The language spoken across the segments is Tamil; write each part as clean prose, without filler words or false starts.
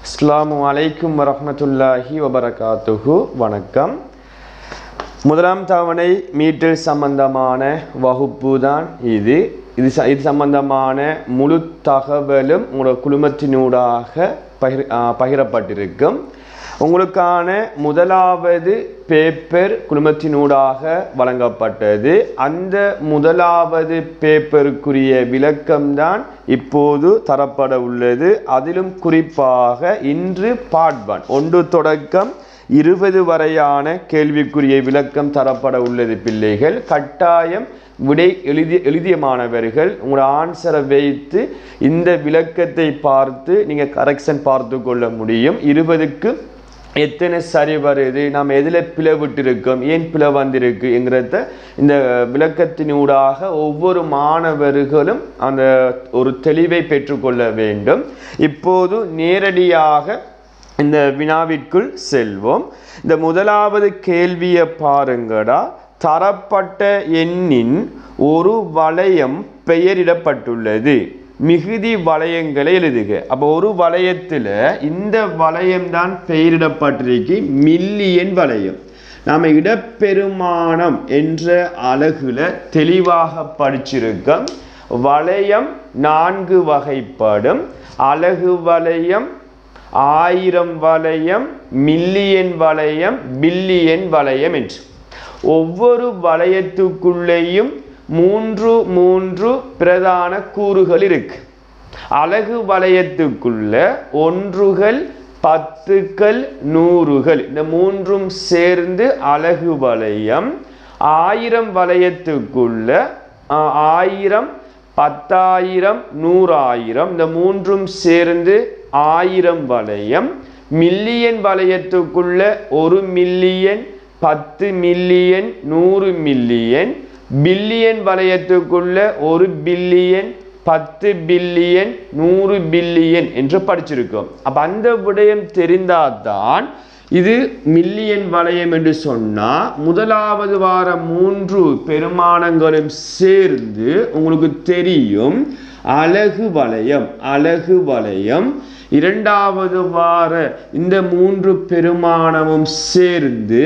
அஸ்ஸலாமு அலைக்கும் வரஹ்மத்துல்லாஹி வபரகாத்துஹு. வணக்கம். முதலாம் தவணை மீட்டல் சம்பந்தமான வகுப்பு தான் இது சம்பந்தமான முழு தகவலும் உங்களோட குழுமத்தினூடாக பகிரப்பட்டிருக்கும். உங்களுக்கான முதலாவது பேப்பர் குழுமத்தினூடாக வழங்கப்பட்டது. அந்த முதலாவது பேப்பருக்குரிய விளக்கம்தான் இப்போது தரப்பட உள்ளது. அதிலும் குறிப்பாக இன்று பார்ட் 1 தொடக்கம் 20 வரையான கேள்விக்குரிய விளக்கம் தரப்பட உள்ளது. பிள்ளைகள் கட்டாயம் விடை எழுதிய மாணவர்கள் உங்களோட ஆன்சரை வைத்து இந்த விளக்கத்தை பார்த்து நீங்கள் கரெக்ஷன் பார்த்து கொள்ள முடியும். 20க்கு எத்தனை சரி வருது, நாம் எதில் பிளவிட்டு இருக்கோம், ஏன் பிள வந்திருக்கு என்கிறத இந்த விளக்கத்தினூடாக ஒவ்வொரு மாணவர்களும் அந்த ஒரு தெளிவை பெற்றுக்கொள்ள வேண்டும். இப்போது நேரடியாக இந்த வினாவிற்குள் செல்வோம். இந்த முதலாவது கேள்வியை பாருங்கடா. தரப்பட்ட எண்ணின் ஒரு வளையம் பெயரிடப்பட்டுள்ளது. மிகுதி வளையங்களை எழுதுக. அப்போ ஒரு வளையத்தில் இந்த வளையம் தான் பெயரிடப்பட்டிருக்கு, மில்லியன் வளையம். நாம் இடப்பெருமானம் என்ற அலகுல தெளிவாக படிச்சிருக்கோம். வளையம் 4 வகைப்படும். அலகு வளையம், 1000 வளையம், மில்லியன் வளையம், பில்லியன் வளையம் என்று. ஒவ்வொரு வளையத்துக்குள்ளேயும் 3 பிரதான கூறுகள் இருக்கு. அலகு வளையத்துக்குள்ள 1கள், 10கள், 100கள், இந்த 3ம் சேர்ந்து அலகு வளையம். 1000 வளையத்துக்குள்ள 1000, 10,000, 100,000, இந்த 3ம் சேர்ந்து 1000 வளையம். மில்லியன் வளையத்துக்குள்ள 1 மில்லியன், 10 மில்லியன், 100 மில்லியன். பில்லியன் வளையத்துக்குள்ள 1 பில்லியன், 10 பில்லியன், 100 பில்லியன் என்று படிச்சிருக்கோம். அப்ப அந்த விடயம் தெரிந்தால்தான் இது மில்லியன் வளையம் என்று சொன்னா முதலாவது வார 3 பெருமானங்களும் சேர்ந்து உங்களுக்கு தெரியும் அலகு வளையம். அலகு வளையம் இரண்டாவது வார இந்த 3 பெருமானமும் சேர்ந்து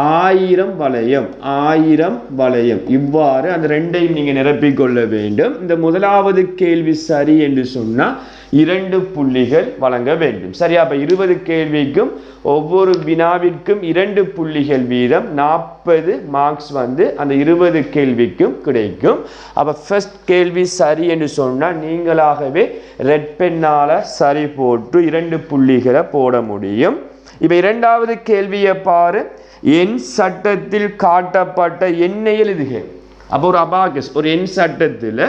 1000 வளையம். 1000 வளையம். இவ்வாறு அந்த ரெண்டையும் நீங்க நிரப்பிக்கொள்ள வேண்டும். இந்த முதலாவது கேள்வி சரி என்று சொன்னா 2 புள்ளிகள் வழங்க வேண்டும். சரியா? அப்ப 20 கேள்விக்கும் ஒவ்வொரு வினாவிற்கும் 2 புள்ளிகள் வீதம் 40 மார்க்ஸ் அந்த 20 கேள்விக்கும் கிடைக்கும். அப்ப ஃபர்ஸ்ட் கேள்வி சரி என்று சொன்னா நீங்களாகவே ரெட் பெண்ணால சரி போட்டு 2 புள்ளிகளை போட முடியும். இப்ப இரண்டாவது கேள்வியை பாரு. எண் சட்டத்தில் காட்டப்பட்ட எண்ணை எழுதுக. அப்போ ஒரு அபாகஸ், ஒரு எண் சட்டத்தில்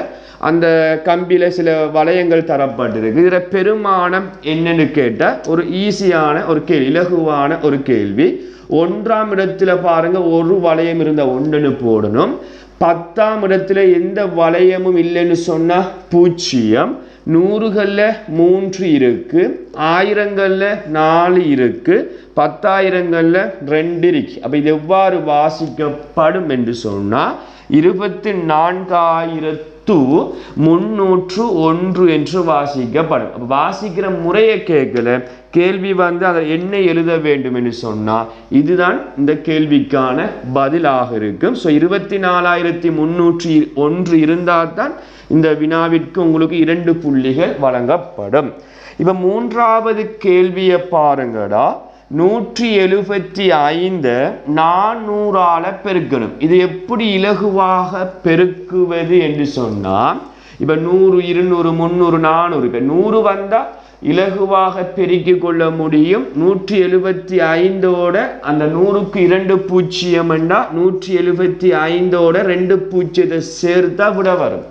அந்த கம்பியில சில வளையங்கள் தரப்பட்டிருக்கு. இதில் பெருமானம் என்னன்னு கேட்டால் ஒரு ஈஸியான ஒரு கேள்வி, இலகுவான ஒரு கேள்வி. 1ஆம் இடத்துல பாருங்க ஒரு வளையம் இருந்த 1ன்னு போடணும். 10ஆம் இடத்துல எந்த வளையமும் இல்லைன்னு சொன்னா 0. 100களில் 3 இருக்கு, 1000களில் 4 இருக்கு, 10,000களில் 2 இருக்கு. அப்ப இது எவ்வாறு வாசிக்கப்படும் என்று சொன்னா 24,301 என்று வாசிக்கப்படும். அப்ப வாசிக்கிற முறையை கேட்கல, கேள்வி அந்த எண்ணை எழுத வேண்டும் என்று சொன்னா இதுதான் இந்த கேள்விக்கான பதிலாக இருக்கும். ஸோ 24,301 இருந்தால் தான் இந்த வினாவிற்கு உங்களுக்கு 2 புள்ளிகள் வழங்கப்படும். இப்ப 3வது கேள்வியை பாருங்கடா. 175 400ஆல பெருக்கணும். இது எப்படி இலகுவாக பெருக்குவது என்று சொன்னா இப்ப 100, 200, 300, 400 இப்ப 100 வந்தா இலகுவாக பெருக்கிக் கொள்ள முடியும். 175ஓட அந்த 100க்கு 2 பூஜ்ஜியம் என்றா 175ஓட 2 பூஜ்ஜியத்தை சேர்த்தா விட வரும்.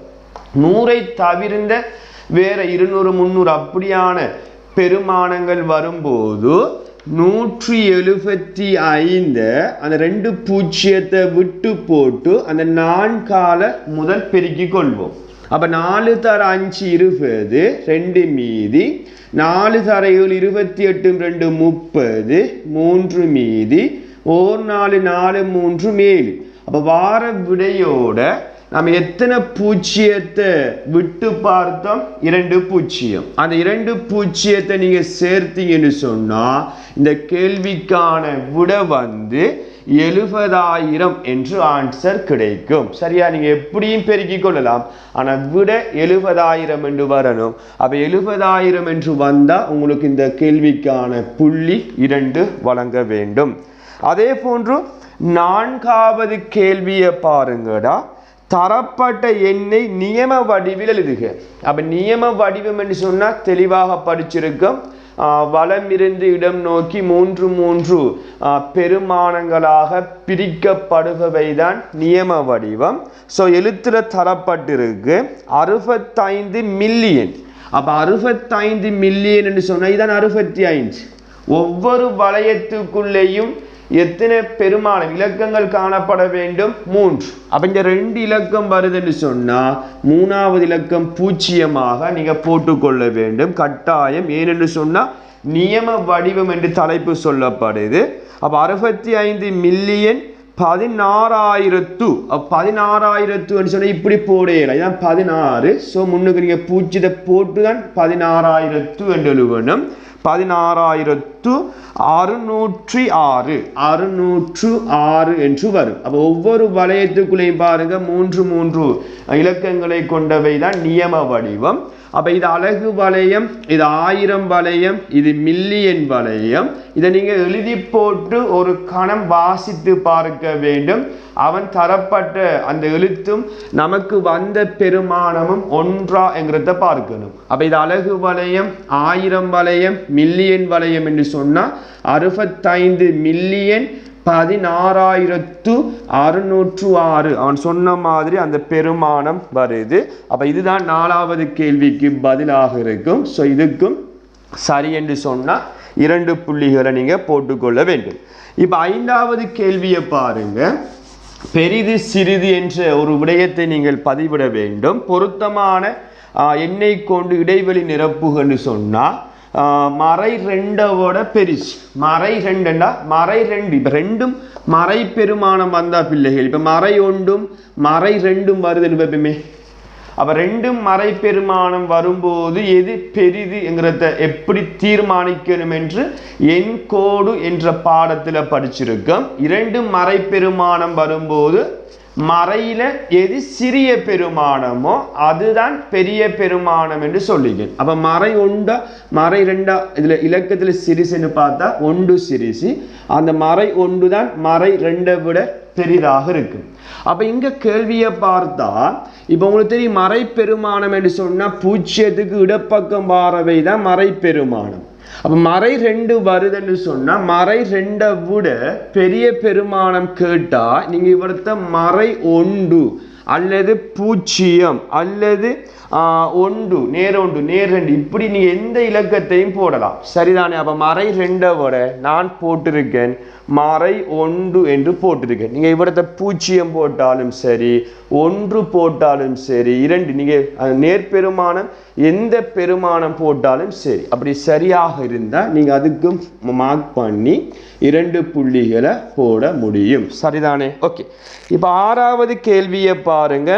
100ஐ தவிர்ந்த வேற 200, 300 அப்படியான பெருமானங்கள் வரும்போது 175 அந்த 2 பூஜ்ஜியத்தை விட்டு போட்டு அந்த 4ஆல முதல் பெருக்கிக் கொள்வோம். அப்ப 4 தர 5 20, 2 மீதி. 4 தர 7 28, 2 30, 3 மீதி. 1 4 4 3 7. அப்ப வார விடையோட நம்ம எத்தனை பூஜ்ஜியத்தை விட்டு பார்த்தோம்? 2 பூஜ்ஜியம். அந்த 2 பூஜ்ஜியத்தை நீங்க சேர்த்தீங்கன்னு சொன்னா இந்த கேள்விக்கான விடை வந்து 70,000 என்று ஆன்சர் கிடைக்கும். சரியா? நீங்க எப்படியும் பெருக்கிக் கொள்ளலாம், ஆனா விட 70,000 என்று வரணும். அப்ப 70,000 என்று வந்தா உங்களுக்கு இந்த கேள்விக்கான புள்ளி 2 வழங்க வேண்டும். அதே போன்று 4வது கேள்வியை பாருங்கடா. தரப்பட்ட எண்ணை நியம வடிவில் எழுதுக. அப்ப நியம வடிவம் என்று சொன்னா தெளிவாக படிச்சிருக்கோம். வலமிருந்து இடம் நோக்கி 3 பெருமானங்களாக பிரிக்கப்படுபவைதான் நியம வடிவம். ஸோ எழுத்துல தரப்பட்டிருக்கு 65 மில்லியன். அப்ப 65 மில்லியன் என்று சொன்னா இதுதான் 65. ஒவ்வொரு வளையத்துக்குள்ளேயும் எத்தனை பெருமானம் இலக்கங்கள் காணப்பட வேண்டும்? 3. அப்ப இந்த 2 இலக்கம் வருதுன்னு சொன்னா 3வது இலக்கம் பூஜ்ஜியமாக நீங்க போட்டுக்கொள்ள வேண்டும் கட்டாயம். ஏனென்று சொன்னா நியம வடிவம் என்று தலைப்பு சொல்லப்படுது. அப்ப 65 மில்லியன் 16,000. 16,000 சொன்னா இப்படி போடையில இதான் 16. ஸோ முன்னுக்கு நீங்க பூஜ்ஜியத்தை போட்டுதான் 16,000 என்று எழுதணும். 16,606 என்று வரும். அப்போ ஒவ்வொரு வளையத்துக்குள்ளேயும் பாருங்க 3 இலக்கங்களை கொண்டவை தான் நியம வடிவம். அப்ப இது அலகு வளையம், இது 1000 வளையம், இது மில்லியன் வளையம். இதை நீங்க எழுதி போட்டு ஒரு கணம் வாசித்து பார்க்க வேண்டும். அவன் தரப்பட்ட அந்த எழுத்தும் நமக்கு வந்த பெருமானமும் ஒன்றா என்கிறத பார்க்கணும். அப்ப இது அலகு வளையம், 1000 வளையம், மில்லியன் வளையம் என்று சொன்னா 65 மில்லியன் 16,606 அவன் சொன்ன மாதிரி அந்த பெருமானம் வருது. அப்ப இதுதான் 4வது கேள்விக்கு பதிலாக இருக்கும். ஸோ இதுக்கும் சரி என்று சொன்னா 2 புள்ளிகளை நீங்க போட்டுக்கொள்ள வேண்டும். இப்ப 5வது கேள்வியை பாருங்க. பெரிது சிறிது என்ற ஒரு விடயத்தை நீங்கள் பதிவிட வேண்டும். பொருத்தமான எண்ணை கொண்டு இடைவெளி நிரப்புகன்னு சொன்னா மறை 2வோட பெருசு. மறை 2ண்டா மறை 2. இப்ப 2ம் மறை பெருமானம் வந்தா பிள்ளைகள் இப்ப மறை 1ம் மறை 2ம் வருதுன்னு எப்பவுமே. அப்ப 2ம் மறை பெருமானம் வரும்போது எது பெரிது என்கிறத எப்படி தீர்மானிக்கணும் என்று எண் கோடு என்ற பாடத்துல படிச்சிருக்கோம். 2ம் மறை பெருமானம் வரும்போது மறையில எது சிறிய பெருமானமோ அதுதான் பெரிய பெருமானம் என்று சொல்லிக்கிறேன். அப்ப மறை 1 மறை 2 இதுல இலக்கத்துல சிறிசுன்னு பார்த்தா 1 சிறிசு. அந்த மறை 1 தான் மறை 2 விட பெரிதாக இருக்கு. அப்ப இங்க கேள்வியை பார்த்தா இப்ப உங்களுக்கு தெரியும் மறை பெருமானம் என்று சொன்னா பூஜ்ஜியத்துக்கு இடப்பக்கம் வாரவை தான் மறை பெருமானம். அப்ப மறை 2 வருதுன்னு சொன்னா மறை 2 விட பெரிய பெருமானம் கேட்டா நீங்க இவர்த்த மறை 1 அல்லது 0 அல்லது 1 நேர் 1 நேர் 2 இப்படி நீங்க எந்த இலக்கத்தையும் போடலாம். சரிதானே? அப்ப மறை 2 விட நான் போட்டிருக்கேன் மறை 1 என்று போட்டிருக்கேன். நீங்க இவரத்தை 0 போட்டாலும் சரி 1 போட்டாலும் சரி 2 நீங்க நேர்பெருமானம் எந்த பெருமானம் போட்டாலும் சரி அப்படி சரியாக இருந்தா நீங்க அதுக்கும் மார்க் பண்ணி 2 புள்ளிகளை போட முடியும். சரிதானே? ஓகே. இப்ப 6வது கேள்வியை பாருங்க.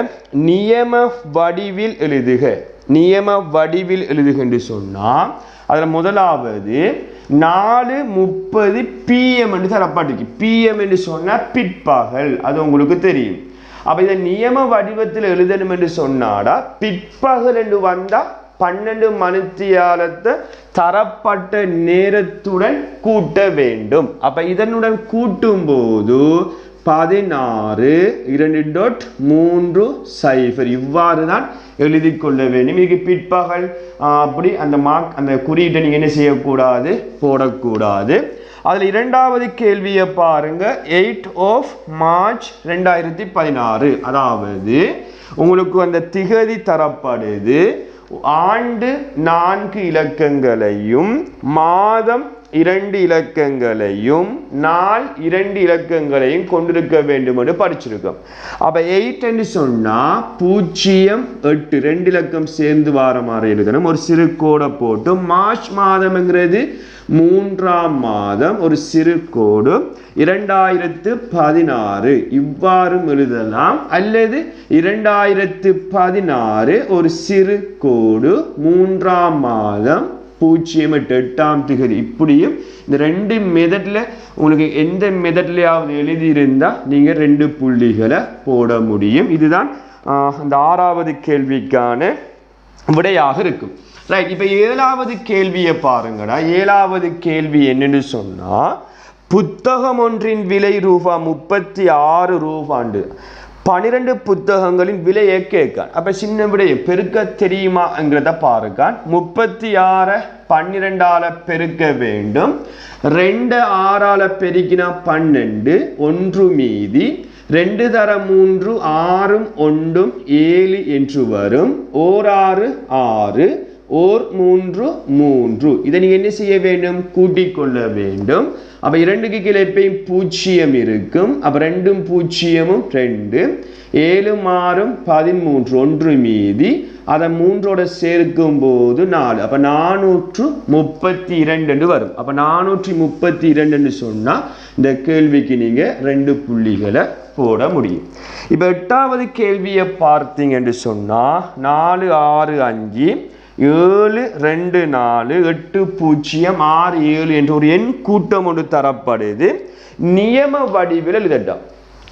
நியம வடிவில் எழுதுக. நியம வடிவில் எழுதுக என்று சொன்னா அதுல முதலாவது 4:30 PM என்று தரப்பட்டிருக்கு. PM என்று சொன்னா பிற்பகல், அது உங்களுக்கு தெரியும். அப்ப இதை நியம வடிவத்தில் எழுதணும் என்று சொன்னாடா பிற்பகல் என்று வந்தா 12 மணித்தியாலத்தை தரப்பட்ட நேரத்துடன் கூட்ட வேண்டும். அப்ப இதனுடன் கூட்டும் போது 16:2.30 இவ்வாறு தான் எழுதி கொள்ள வேண்டும். இதுக்கு பிற்பகல் அப்படி அந்த மார்க் அந்த குறியீட்டை நீங்க என்ன செய்யக்கூடாது? போடக்கூடாது. அதுல 2வது கேள்வியை பாருங்க. 8 மார்ச் 2016 அதாவது உங்களுக்கு அந்த திகதி தரப்படுது. ஆண்டு 4 இலக்கங்களையும் மாதம் 2 இலக்கங்களையும் நாள் 2 இலக்கங்களையும் கொண்டிருக்க வேண்டும் என்று படிச்சிருக்கோம். அப்ப 8 என்று சொன்னா 0 8 2 இலக்கம் சேர்ந்து வார மாதிரி எழுதணும். ஒரு சிறு கோடை போட்டு மார்ச் மாதம்ங்கிறது 3ஆம் மாதம் ஒரு சிறு கோடு 2016 இவ்வாறு எழுதலாம். அல்லது 2016 ஒரு சிறு கோடு 3ஆம் மாதம் 08 திகதி. இப்படியும் இந்த 2 மெத்தட்ல உங்களுக்கு எந்த மெத்தட்லயாவது எழுதியிருந்தா நீங்க 2 புள்ளிகளை போட முடியும். இதுதான் அந்த 6வது கேள்விக்கான விடையாக இருக்கும். ரைட். இப்போ 7வது கேள்வியை பாருங்கடா. 7வது கேள்வி என்னன்னு சொன்னா, புத்தகம் ஒன்றின் விலை ரூ.36 12 புத்தகங்களின் விலையை கேட்கான். அப்ப சின்ன விடையை பெருக்க தெரியுமாங்கிறத பாருங்க. 36 12ஆல பெருக்க வேண்டும். 2 6ஆல பெருக்கினா 12 1 மீதி 2 தர 3 6 1 7 என்று வரும். 6 6 ஓர் 3 3. இதை நீங்க என்ன செய்ய வேண்டும்? கூட்டிக் கொள்ள வேண்டும். அப்ப 2க்கு கீழே எப்பயும் 0 இருக்கும். அப்ப 2 0 2 7 6 13 1 மீதி அதை 3ஓட சேர்க்கும் போது 4. அப்ப 432 என்று வரும். அப்ப 432 என்று சொன்னா இந்த கேள்விக்கு நீங்க 2 புள்ளிகளை போட முடியும். இப்ப 8வது கேள்வியை பார்த்தீங்க என்று சொன்னா 4 6 5 7 2 4 8 0 6 7 என்ற ஒரு எண் கூட்டம் ஒன்று தரப்படுது. நியம வடிவில் எழுதட்டும்.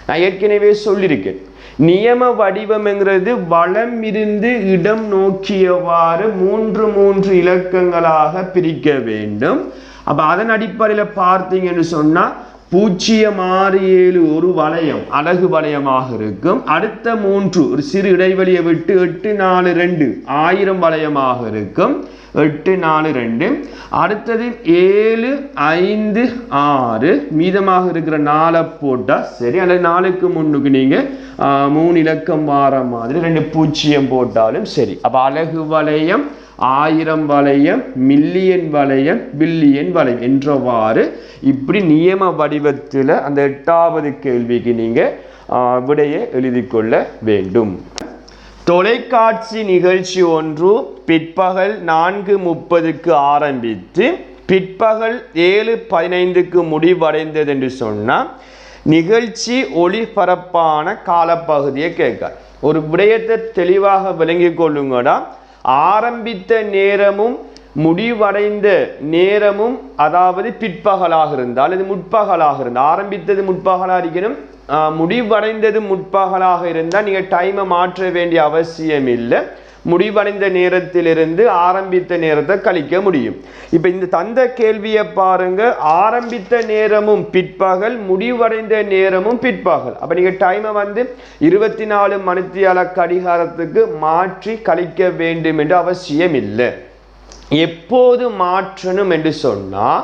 நான் ஏற்கனவே சொல்லியிருக்கேன், நியம வடிவம்ங்கிறது வலம் இருந்து இடம் நோக்கியவாறு 3 3 இலக்கங்களாக பிரிக்க வேண்டும். அப்ப அதன் அடிப்படையில் பார்த்தீங்கன்னு சொன்னா 0 6 7 ஒரு வளையம் அலகு வளையமாக இருக்கும். அடுத்த 3 ஒரு சிறு இடைவெளியை விட்டு 8 4 2 1000 வளையமாக இருக்கும். 8 4 2. அடுத்தது 7 5 6 மீதமாக இருக்கிற 4 போட்டா சரி. அல்லது 4க்கு முன்னுக்கு நீங்க 3 இலக்கம் வார மாதிரி 2 0 போட்டாலும் சரி. அப்ப அலகு வளையம் 1000 வளையம் மில்லியன் வளையம் பில்லியன் வளையம் என்றவாறு இப்படி நியம வடிவத்தில் அந்த 8வது கேள்விக்கு நீங்க விடையை எழுதி கொள்ள வேண்டும். தொலைக்காட்சி நிகழ்ச்சி ஒன்று பிற்பகல் 4:30க்கு ஆரம்பித்து பிற்பகல் 7:15க்கு முடிவடைந்தது என்று சொன்னால் நிகழ்ச்சி ஒளிபரப்பான காலப்பகுதியை கேட்க. ஒரு விடயத்தை தெளிவாக விளங்கிக் கொள்ளுங்கடா. ஆரம்பித்த நேரமும் முடிவடைந்த நேரமும் அதாவது பிற்பகலாக இருந்தால் இது முற்பகலாக இருந்தால், ஆரம்பித்தது முற்பகலாக இருக்கணும், முடிவடைந்தது முற்பகலாக இருந்தால் நீங்கள் டைமை மாற்ற வேண்டிய அவசியம் இல்லை. முடிவடைந்த நேரத்திலிருந்து ஆரம்பித்த நேரத்தை கழிக்க முடியும். இப்போ இந்த தந்த கேள்வியை பாருங்க. ஆரம்பித்த நேரமும் பிற்பகல், முடிவடைந்த நேரமும் பிற்பகல். அப்போ நீங்கள் டைமை 24 மணித்தியால கடிகாரத்துக்கு மாற்றி கழிக்க வேண்டும் என்று அவசியம் இல்லை. எப்போது மாற்றணும் என்று சொன்னால்,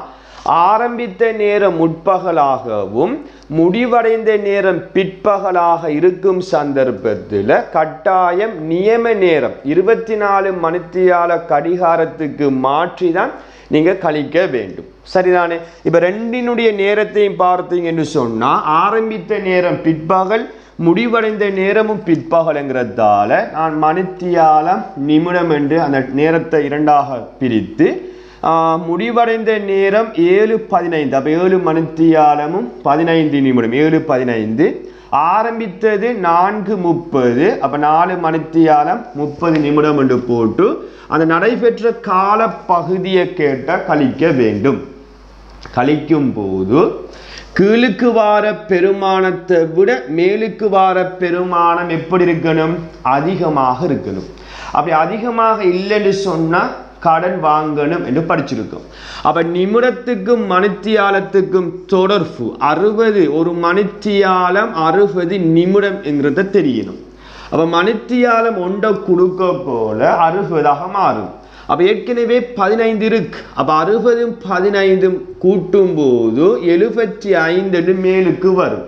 ஆரம்பித்த நேரம் முற்பகலாகவும் முடிவடைந்த நேரம் பிற்பகலாக இருக்கும் சந்தர்ப்பத்தில் கட்டாயம் நியம நேரம் 24 மணித்தியால கடிகாரத்துக்கு மாற்றி தான் நீங்கள் கழிக்க வேண்டும். சரிதானே? இப்போ ரெண்டினுடைய நேரத்தையும் பார்த்தீங்க என்று சொன்னால், ஆரம்பித்த நேரம் பிற்பகல், முடிவடைந்த நேரமும் பிற்பகல்ங்கிறதால நான் மணித்தியாலம் நிமிடம் என்று அந்த நேரத்தை 2ஆக பிரித்து, முடிவடைந்த நேரம் 7:15. அப்போ 7 மணித்தியாலமும் 15 நிமிடம் 7:15. ஆரம்பித்தது 4:30. அப்போ 4 மணித்தியாலம் 30 நிமிடம் என்று போட்டு அந்த நடைபெற்ற கால பகுதியை கேட்ட கழிக்க வேண்டும். கழிக்கும் போது கீழுக்கு வார பெருமானத்தை விட மேலுக்கு வார பெருமானம் எப்படி இருக்கணும்? அதிகமாக இருக்கணும். அப்படி அதிகமாக இல்லைன்னு சொன்னால் கடன் வாங்கணும் என்று படிச்சிருக்கோம். அப்ப நிமிடத்துக்கும் மணித்தியாலத்துக்கும் தொடர்பு 60. ஒரு மணித்தியாலம் 60 நிமிடம் என்கிறத தெரியணும். அப்ப மணித்தியாலம் ஒன்றை கொடுக்க போல 60ஆக மாறும். அப்ப ஏற்கனவே 15 இருக்கு. அப்ப 60 15 கூட்டும் போது 75 மேலுக்கு வரும்.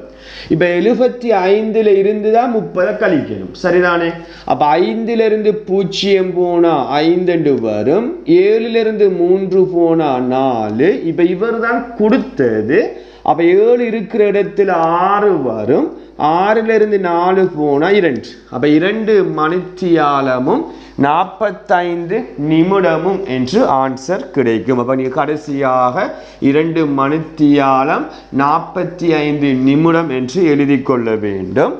இப்போ 75ல் இருந்து தான் 30 கழிக்கணும், சரிதானே? அப்போ 5ல் இருந்து 0 போனால் 5 வரும், 7ல் இருந்து 3 போனால் 4. இப்போ இவர் தான் கொடுத்தது. அப்போ 7 இருக்கிற இடத்துல 6 வரும், 6ல் இருந்து 4 போனால் 2. அப்போ 2 மணித்தியாலமும் 45 நிமிடமும் என்று ஆன்சர் கிடைக்கும். அப்போ நீங்கள் கடைசியாக 2 மணித்தியாலம் 45 நிமிடம் என்று எழுதி கொள்ள வேண்டும்.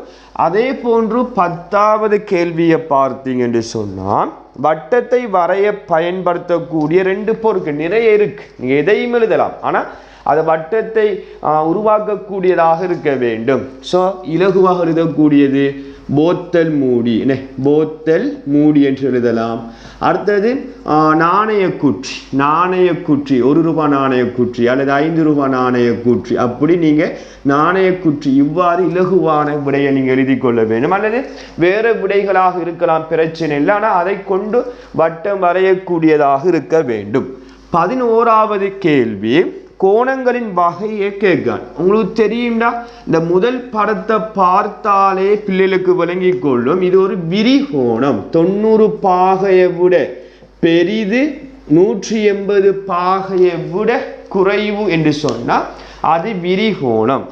அதே போன்று 10வது கேள்வியை பார்த்தீங்க என்று சொன்னால், வட்டத்தை வரைய பயன்படுத்தக்கூடிய 2 பொருட்கள் நிறைய இருக்கு, நீங்கள் எதையும் எழுதலாம், ஆனால் அது வட்டத்தை உருவாக்கக்கூடியதாக இருக்க வேண்டும். ஸோ இலகுவாக எழுதக்கூடியது போத்தல் மூடி, போத்தல் மூடி என்று எழுதலாம். அடுத்தது நாணயக்குற்றி, நாணயக்குற்றி, 1 ரூபாய் நாணயக்குற்றி அல்லது 5 ரூபாய் நாணயக்குற்றி, அப்படி நீங்கள் நாணயக்குற்றி இவ்வாறு இலகுவான விடையை நீங்கள் எழுதி கொள்ள வேண்டும். அல்லது வேறு விடைகளாக இருக்கலாம், பிரச்சனை இல்லை, ஆனால் அதை கொண்டு வட்டம் வரையக்கூடியதாக இருக்க வேண்டும். 11வது கேள்வி, கோணங்களின் வகையை கேட்கான். உங்களுக்கு தெரியும்டா, இந்த முதல் படத்தை பார்த்தாலே பிள்ளைகளுக்கு விளங்கி கொள்ளும். இது ஒரு விரிகோணம், 90 பாகையை விட பெரிது, 180 பாகையை விட குறைவு என்று சொன்னால் அது விரிகோணம்.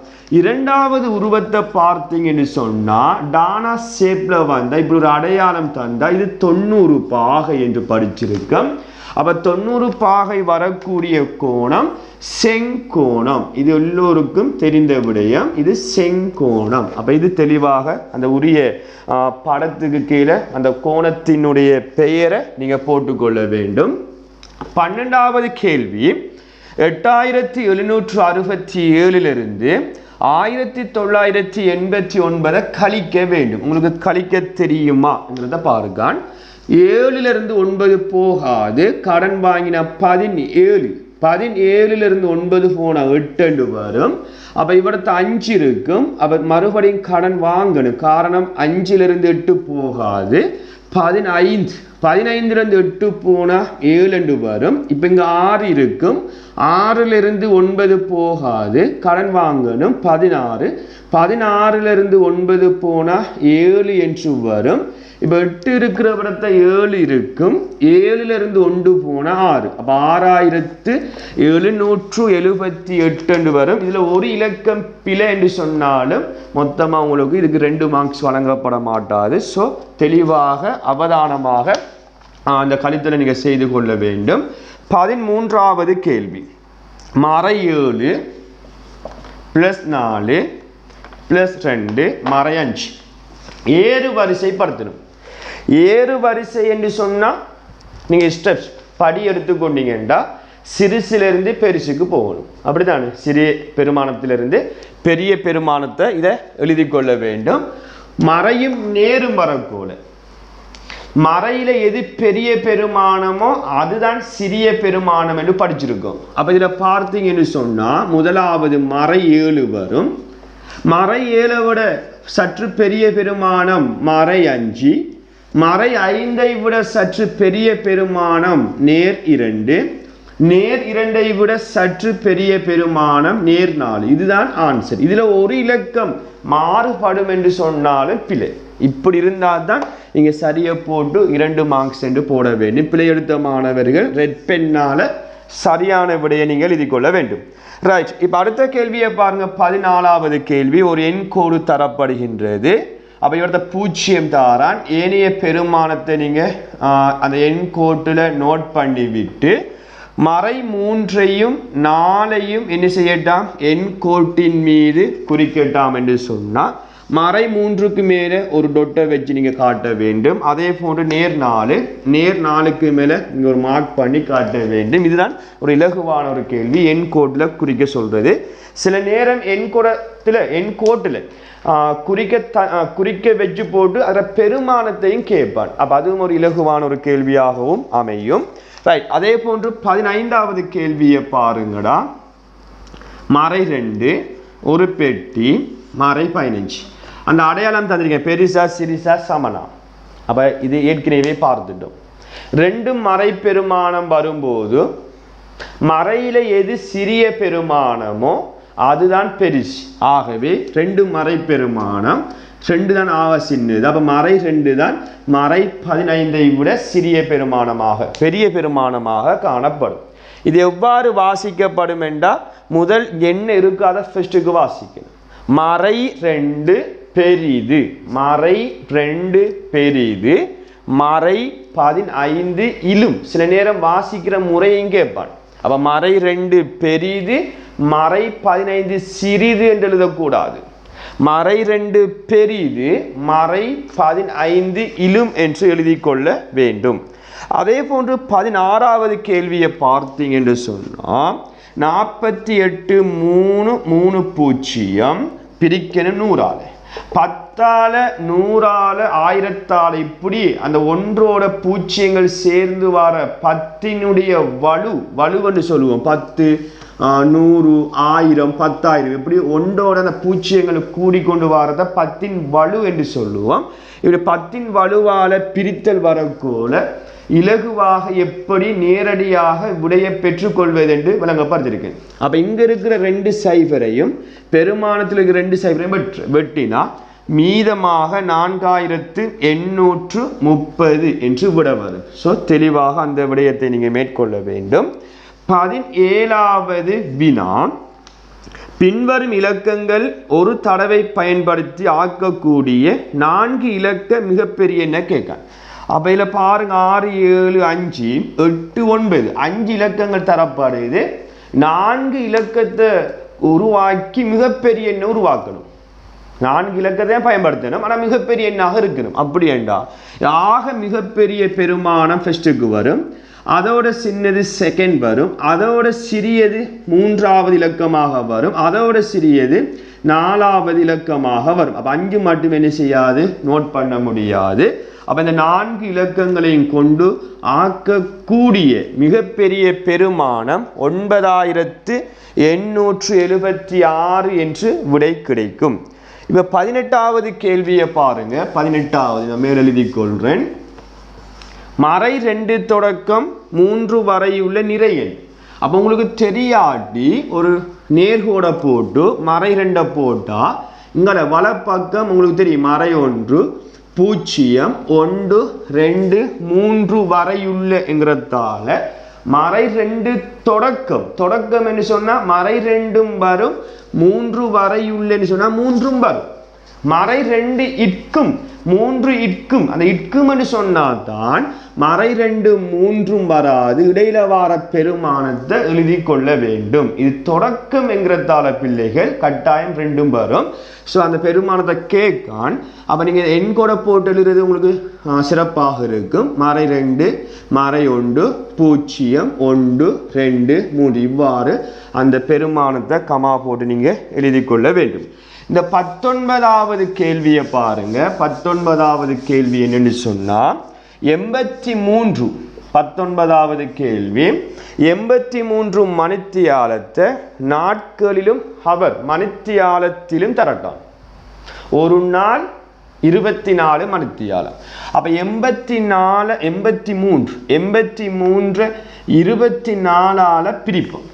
2வது உருவத்தை பார்த்தீங்கன்னு சொன்னால், டானா ஷேப்ல வந்தால் இப்படி ஒரு அடையாளம் தந்தால் இது 90 பாகை என்று படிச்சிருக்கோம். அப்போ 90 பாகை வரக்கூடிய கோணம் செங்கோணம். இது எல்லோருக்கும் தெரிந்த விடயம், இது செங்கோணம். அப்போ இது தெளிவாக அந்த உரிய படத்துக்கு கீழே அந்த கோணத்தினுடைய பெயரை நீங்கள் போட்டுக்கொள்ள வேண்டும். 12வது கேள்வி, 8767 1989 கழிக்க வேண்டும். உங்களுக்கு கழிக்க தெரியுமாங்கிறத பாருங்க. 7ல் இருந்து 9 போகாது, கடன் வாங்கின 17, 17ல் இருந்து 9 போனால் 8 வரும். அப்போ இவரத்து 5 இருக்கும். அப்போ மறுபடியும் கடன் வாங்கணும், காரணம் 5ல் இருந்து 8 போகாது, 15, 15ல் இருந்து 8 போனால் 7 வரும். இப்போ இங்கே 6 இருக்கும், 6ல் இருந்து 9 போகாது, கடன் வாங்கணும் 16, 16ல் இருந்து 9 போனால் 7 என்று வரும். இப்போ 8 இருக்கிற இடத்த 7 இருக்கும், 7ல் இருந்து 1 போனால் 6, அப்போ 6778 வரும். இதில் ஒரு இலக்கம் பிழை என்று சொன்னாலும் மொத்தமாக உங்களுக்கு இதுக்கு 2 மார்க்ஸ் வழங்கப்பட மாட்டாது. ஸோ தெளிவாக அவதானமாக அந்த கழித்தலை நீங்கள் செய்து கொள்ள வேண்டும். 13வது கேள்வி, மறை 7 + 4 + 2 மறை 5 ஏறு வரிசைப்படுத்தணும். ஏறு வரிசை என்று சொன்னால் நீங்கள் ஸ்டெப்ஸ் படி எடுத்துக்கொண்டீங்கன்னா சிறுசிலிருந்து பெருசுக்கு போகணும், அப்படித்தானே? சிறிய பெருமானத்திலிருந்து பெரிய பெருமானத்தை இதை எழுதி கொள்ள வேண்டும். மறையும் நேரும் வரக்கூட, மறையில எது பெரிய பெருமானமோ அதுதான் சிறிய பெருமானம் என்று படிச்சிருக்கோம். அப்போ இதில் பார்த்தீங்கன்னு சொன்னால், முதலாவது மறை 7 வரும், மறை 7 விட சற்று பெரிய பெருமானம் மறை 5, மறை 5ஐ விட சற்று பெரிய பெருமானம் நேர் 2, நேர் 2ஐ விட சற்று பெரிய பெருமானம் நேர் 4. இதுதான் ஆன்சர். இதில் ஒரு இலக்கம் மாறுபடும் என்று சொன்னாலும் பிழை. இப்படி இருந்தால் தான் நீங்கள் சரியை போட்டு 2 மார்க்ஸ் என்று போட வேண்டும். பிழை எடுத்த மாணவர்கள் ரெட் பெண்ணால் சரியான விடையை நீங்கள் எழுதி கொள்ள வேண்டும். ரைட், இப்போ அடுத்த கேள்வியை பாருங்க. 14வது கேள்வி, ஒரு எண் கோடு தரப்படுகின்றது. அப்போ இவர்த்த 0 தாரான். ஏனைய பெருமானத்தை நீங்கள் அந்த எண் கோட்டில் நோட் பண்ணி விட்டு மறை 3ஐயும் 4ஐயும் என்ன செய்யட்டாம், எண் கோட்டின் மீது குறிக்கட்டாம் என்று சொன்னால், மறை 3க்கு மேலே ஒரு டொட்டை வச்சு நீங்கள் காட்ட வேண்டும். அதே போன்று நேர் 4, நேர் 4க்கு மேலே நீங்கள் ஒரு மார்க் பண்ணி காட்ட வேண்டும். இதுதான் ஒரு இலகுவான ஒரு கேள்வி, எண் கோட்டில் குறிக்க சொல்கிறது. சில நேரம் எண் கோட்டில் குறிக்க வச்சு போட்டு அதில் பெருமானத்தையும் கேட்பான். அப்போ அதுவும் ஒரு இலகுவான ஒரு கேள்வியாகவும் அமையும். ரைட், அதே போன்று 15வது கேள்வியை பாருங்கடா. மறை 2 ஒரு பெட்டி, மறை 15. அந்த அடையாளம் தந்திருக்கேன், பெரிசா சிறிசா சமனா. அப்போ இது ஏற்கனவே பார்த்துட்டோம். 2 மறை பெருமானம் வரும்போது மறையில் எது சிறிய பெருமானமோ அதுதான் பெருசு. ஆகவே 2 மறை பெருமானம் 2 தான் ஆக சின்னது. அப்போ மறை 2 தான் மறை 15ஐ விட சிறிய பெருமானமாக பெரிய பெருமானமாக காணப்படும். இது எவ்வாறு வாசிக்கப்படும் என்றால் முதல் என்ன இருக்காத ஃபர்ஸ்ட்டுக்கு வாசிக்கணும். மறை 2 பெரிது, மறை 2 பெரிது, மறை 15 இலும். சில நேரம் வாசிக்கிற முறையும் கேட்பான். அப்போ மறை 2 பெரிது, மறை 15 சிறிது என்று எழுதக்கூடாது. மறை 2 பெரிது, மறை 15 இலும் என்று எழுதி கொள்ள வேண்டும். அதே போன்று 16வது கேள்வியை பார்த்தீங்க என்று சொன்னால் 48 3 3 பூஜ்ஜியம் பிரிக்கணும் 100ஆல, 10ஆல 100ஆல 1000ஆல, இப்படி அந்த ஒன்றோட பூஜ்ஜியங்கள் சேர்ந்து வர 10னுடைய வலுவென்று சொல்லுவோம். 10 100 1000 10000 இப்படி ஒன்றோட அந்த பூஜ்ஜியங்களை கூடிக்கொண்டு வரத 10ன் வலு என்று சொல்லுவோம். இப்படி 10ன் வலுவால பிரித்தல் வரக்கூட இலகுவாக எப்படி நேரடியாக விடையை பெற்றுக்கொள்வது என்று விளங்கப்படுத்திருக்கேன். அப்போ இங்கே இருக்கிற 2 சைபரையும் பெருமானத்தில் இருக்கிற 2 சைபரையும் வெட்டினா மீதமாக 4830 என்று விட வரும். ஸோ தெளிவாக அந்த விடயத்தை நீங்கள் மேற்கொள்ள வேண்டும். 17வது வினா, பின்வரும் இலக்கங்கள் ஒரு தடவை பயன்படுத்தி ஆக்கக்கூடிய 4 இலக்க மிகப்பெரிய எண்ணை கேட்க. அப்போ இதில் பாருங்க 6 7 5 8 9 5 இலக்கங்கள் தரப்படுது. 4 இலக்கத்தை உருவாக்கி மிகப்பெரிய எண்ணை உருவாக்கணும். 4 இலக்கத்தை பயன்படுத்தணும், ஆனால் மிகப்பெரிய எண்ணாக இருக்கணும். அப்படி என்றா ஆக மிகப்பெரிய பெருமானம் ஃபர்ஸ்ட்டுக்கு வரும், அதோட சின்னது செகண்ட் வரும், அதோட சிறியது 3வது இலக்கமாக வரும், அதோட சிறியது 4வது இலக்கமாக வரும். அப்போ 5 மட்டும் என்ன செய்யாது, நோட் பண்ண முடியாது. அப்போ இந்த 4 இலக்கங்களையும் கொண்டு ஆக்கக்கூடிய மிகப்பெரிய பெருமானம் 9876 என்று விடை கிடைக்கும். இப்போ 18வது கேள்வியை பாருங்க. 18வது நான் மேல் எழுதி கொள்றேன். மறை 2 தொடக்கம் 3 வரையுள்ள நிறை எண். அப்போ உங்களுக்கு தெரியாட்டி ஒரு நேர்கோடை போட்டு மறை 2 போட்டால் இங்கே வலப்பக்கம் உங்களுக்கு தெரியும் மறை 1 0 1 2 3 வரையுள்ள என்கிறதால மறை 2 தொடக்கம் என்று சொன்னால் மறை 2 வரும், 3 வரையுள்ள சொன்னால் 3 வரும். மறை 2 இட்கும் 3 இட்கும், அந்த இட்கும் என்று சொன்னால்தான் மறை 2 3 வராது. இடையில வார பெருமானத்தை எழுதி கொள்ள வேண்டும். இது தொடக்கம் என்கிறதால பிள்ளைகள் கட்டாயம் 2 வரும். ஸோ அந்த பெருமானத்தை கேட்கான். அப்போ நீங்கள் எண் கூட போட்டு எழுதுறது உங்களுக்கு சிறப்பாக இருக்கும். மறை 2 மறை 1 0 1 2 3 இவ்வாறு அந்த பெருமானத்தை கமா போட்டு நீங்கள் எழுதி கொள்ள வேண்டும். இந்த 19வது கேள்வியை பாருங்க. 19வது கேள்வி என்னன்னு சொன்னால் 83. 19வது கேள்வி 83 மணித்தியாலத்தை நாட்களிலும் அவர் மணித்தியாலத்திலும் தரட்டான். ஒரு நாள் 24 மணித்தியாலம். அப்போ 83 24ஆல பிரிப்போம்.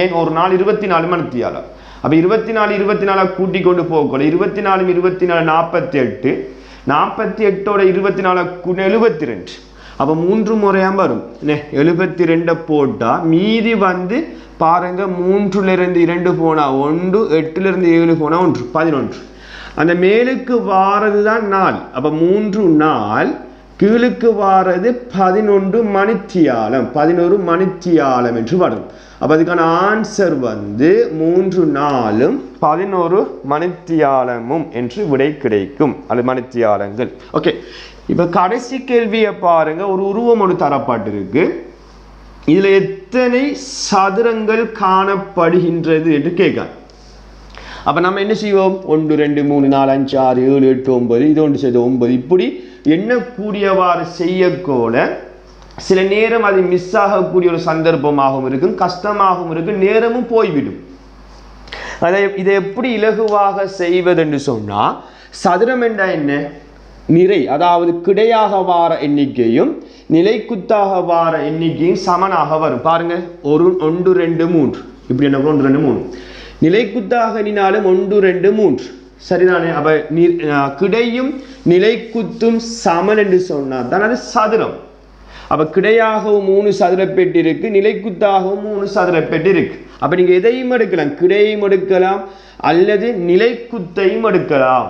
ஏன் ஒரு நாள் 24 மணித்தியாலம். அப்போ 24 கூட்டி கொண்டு போகல 24 48 48ஓட 24 72. அப்போ 3 முறையாக வரும். 72 போட்டால் மீதி வந்து பாருங்க 3லிருந்து 2 போனால் 1, 8லிருந்து 7 போனால் 1 11. அந்த மேலுக்கு வாரது தான் நாள். அப்போ 3 நாள், கீழுக்கு வாரது 11 மணித்தியாலம் 11 மணித்தியாலம் என்று வரும். அப்போ அதுக்கான ஆன்சர் வந்து 3 நாளும் 11 மணித்தியாலமும் என்று விடை கிடைக்கும். அது மணித்தியாலங்கள். ஓகே, இப்போ கடைசி கேள்வியை பாருங்க. ஒரு உருவம் ஒன்று தரப்பட்டிருக்கு. இதில் எத்தனை சதுரங்கள் காணப்படுகின்றது என்று கேட்க. அப்போ நம்ம என்ன செய்வோம், 1 2 3 4 5 6 7 8 9 இது ஒன்று செய்து 9 இப்படி எண்ணக்கூடியவாறு செய்யக்கூட சில நேரம் அது மிஸ் ஆகக்கூடிய ஒரு சந்தர்ப்பமாகவும் இருக்கும், கஷ்டமாகவும் இருக்கும், நேரமும் போய்விடும். இதை எப்படி இலகுவாக செய்வது என்று சொன்னால், சதுரம் என்றால் என்ன, நிறை, அதாவது கிடையாக வார எண்ணிக்கையும் நிலைக்குத்தாக வார எண்ணிக்கையும் சமனாக வரும். பாருங்க 1 2 3 இப்படி என்ன 1 2 3 நிலைக்குத்தாக எண்ணினாலும் 1 2 3 சரிதானே. அப்ப கிடையும் நிலைக்குத்தும் சமன் என்று சொன்னால் தான் அது சதுரம். அப்ப கிடையாகவும் 3 சதுரப்பெட்டி இருக்கு, நிலைக்குத்தாகவும் 3 சதுரப்பெட்டி இருக்கு. அப்ப நீங்க எதையும் எடுக்கலாம், கிடையையும் எடுக்கலாம் அல்லது நிலைக்குத்தையும் எடுக்கலாம்.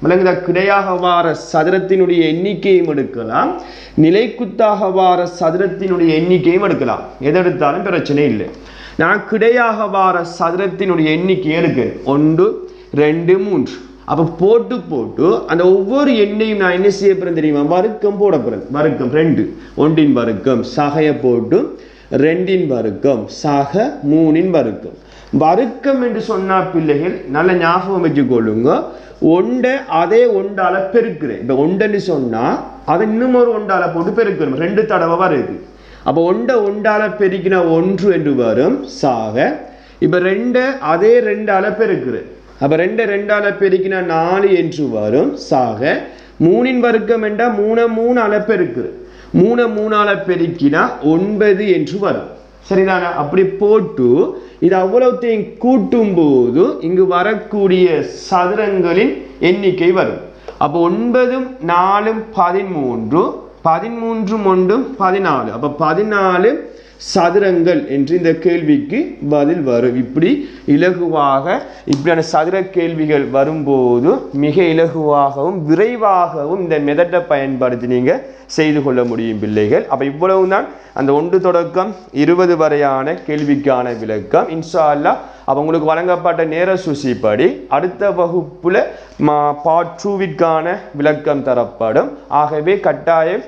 விளங்குதா? கிடையாக வார சதுரத்தினுடைய எண்ணிக்கையும் எடுக்கலாம், நிலைக்குத்தாக வார சதுரத்தினுடைய எண்ணிக்கையும் எடுக்கலாம். எதை எடுத்தாலும் பிரச்சனை இல்லை. நான் கிடையாக வார சதுரத்தினுடைய எண்ணிக்கை எடுக்கிறேன் 1 2 3. அப்போ போட்டு போட்டு அந்த ஒவ்வொரு எண்ணையும் நான் என்ன செய்ய போறேன் தெரியுமா? வர்க்கம் போட போறேன். வர்க்கம் 2 1 வர்க்கம் சகைய போட்டு 2 வர்க்கம் சக 3 வர்க்கம். வர்க்கம் என்று சொன்னா பிள்ளைகள் நல்ல ஞாபகம் வச்சுக்கொள்ளுங்க. ஒன்றை அதே ஒன்றால பெருக்கிறேன். இப்போ ஒன்றுன்னு சொன்னா அதை இன்னும் ஒரு ஒன்றால போட்டு பெருக்கணும். 2 தடவை வருது. அப்போ ஒன்றால பெருக்கினா 1 என்று வரும் சாக. இப்போ 2 அதே 2ஆல பெருக்கிறேன். அப்போ 2ஆல பெருக்கினா 4 என்று வரும் சாக. 3 வர்க்கம் என்றால் 3 பெருக்குது. 3ஆல பெருக்கினா 9 என்று வரும். சரிதானா? அப்படி போட்டு இது அவ்வளவுத்தையும் கூட்டும் போது இங்கு வரக்கூடிய சதுரங்களின் எண்ணிக்கை வரும். அப்போ 9 4 13 13 1 14. அப்போ 14 சதுரங்கள் என்று இந்த கேள்விக்கு பதில் வரும். இப்படி இலகுவாக இப்படியான சதுர கேள்விகள் வரும்போது மிக இலகுவாகவும் விரைவாகவும் இந்த மெத்தடை பயன்படுத்தி நீங்க செய்து கொள்ள முடியும் பிள்ளைகள். அப்ப இவ்வளவுதான் அந்த 1 தொடக்கம் 20 வரையான கேள்விக்கான விளக்கம். இன்ஷா அல்லாஹ் அப்போ உங்களுக்கு வழங்கப்பட்ட நேர சூசிப்படி அடுத்த வகுப்புல பார்ட் 2விற்கான விளக்கம் தரப்படும். ஆகவே கட்டாயம்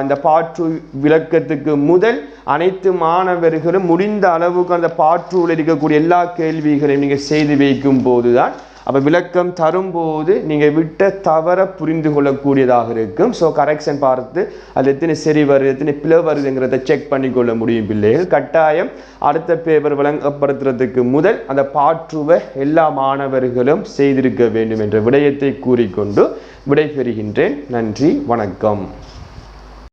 இந்த பார்ட் 2 விளக்கத்துக்கு முதல் அனைத்து மாணவர்களும் முடிந்த அளவுக்கு அந்த பார்ட் 2ல இருக்கக்கூடிய எல்லா கேள்விகளையும் நீங்கள் செய்து வைக்கும் போதுதான் அப்போ விளக்கம் தரும்போது நீங்கள் விட்ட தவற புரிந்து கொள்ளக்கூடியதாக இருக்கும். ஸோ கரெக்ஷன் பார்த்து அது எத்தனை சரி வருது எத்தனை பிழை வருதுங்கிறத செக் பண்ணி கொள்ள முடியும் பிள்ளைகள். கட்டாயம் அடுத்த பேப்பர் வழங்கப்படுத்துறதுக்கு முதல் அந்த பார்ட் 2வை எல்லா மாணவர்களும் செய்திருக்க வேண்டும் என்ற விடயத்தை கூறிக்கொண்டு விடைபெறுகின்றேன். நன்றி, வணக்கம்.